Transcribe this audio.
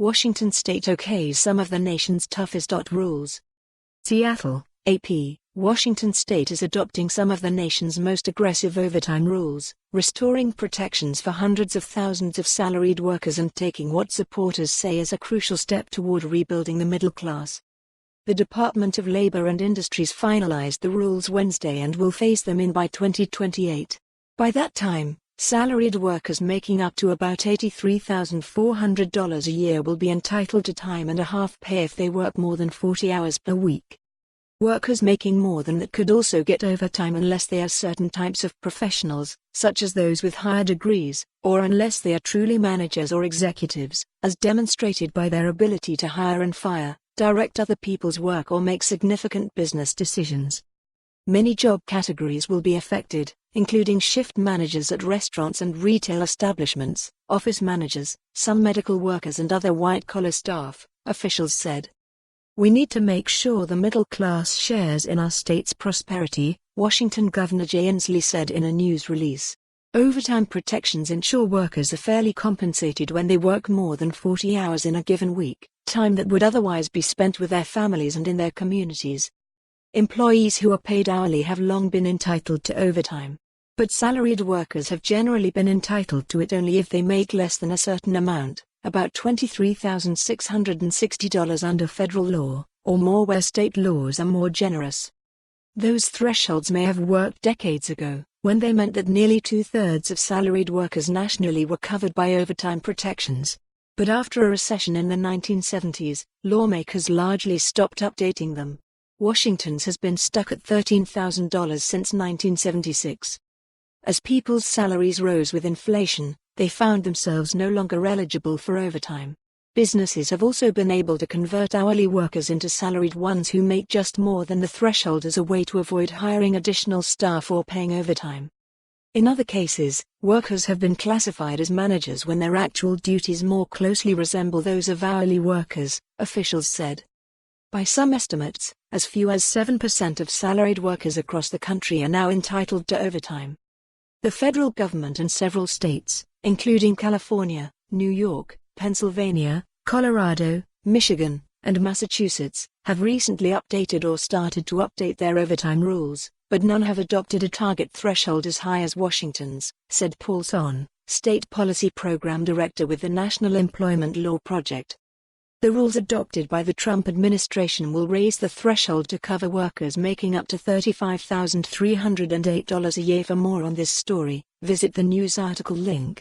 Washington state okays some of the nation's toughest rules. Seattle, AP. Washington state is adopting some of the nation's most aggressive overtime rules, restoring protections for hundreds of thousands of salaried workers and taking what supporters say is a crucial step toward rebuilding the middle class. The Department of Labor and Industries finalized the rules Wednesday and will phase them in by 2028. By that time, salaried workers making up to about $83,400 a year will be entitled to time and a half pay if they work more than 40 hours per week. Workers making more than that could also get overtime unless they are certain types of professionals, such as those with higher degrees, or unless they are truly managers or executives, as demonstrated by their ability to hire and fire, direct other people's work or make significant business decisions. Many job categories will be affected, including shift managers at restaurants and retail establishments, office managers, some medical workers and other white-collar staff, officials said. "We need to make sure the middle class shares in our state's prosperity," Washington Governor Jay Inslee said in a news release. Overtime protections ensure workers are fairly compensated when they work more than 40 hours in a given week, time that would otherwise be spent with their families and in their communities. Employees who are paid hourly have long been entitled to overtime, but salaried workers have generally been entitled to it only if they make less than a certain amount, about $23,660 under federal law, or more where state laws are more generous. Those thresholds may have worked decades ago, when they meant that nearly two-thirds of salaried workers nationally were covered by overtime protections. But after a recession in the 1970s, lawmakers largely stopped updating them. Washington's has been stuck at $13,000 since 1976. As people's salaries rose with inflation, they found themselves no longer eligible for overtime. Businesses have also been able to convert hourly workers into salaried ones who make just more than the threshold as a way to avoid hiring additional staff or paying overtime. In other cases, workers have been classified as managers when their actual duties more closely resemble those of hourly workers, officials said. By some estimates, as few as 7% of salaried workers across the country are now entitled to overtime. The federal government and several states, including California, New York, Pennsylvania, Colorado, Michigan, and Massachusetts, have recently updated or started to update their overtime rules, but none have adopted a target threshold as high as Washington's, said Paul Son, State Policy Program Director with the National Employment Law Project. The rules adopted by the Trump administration will raise the threshold to cover workers making up to $35,308 a year. For more on this story, visit the news article link.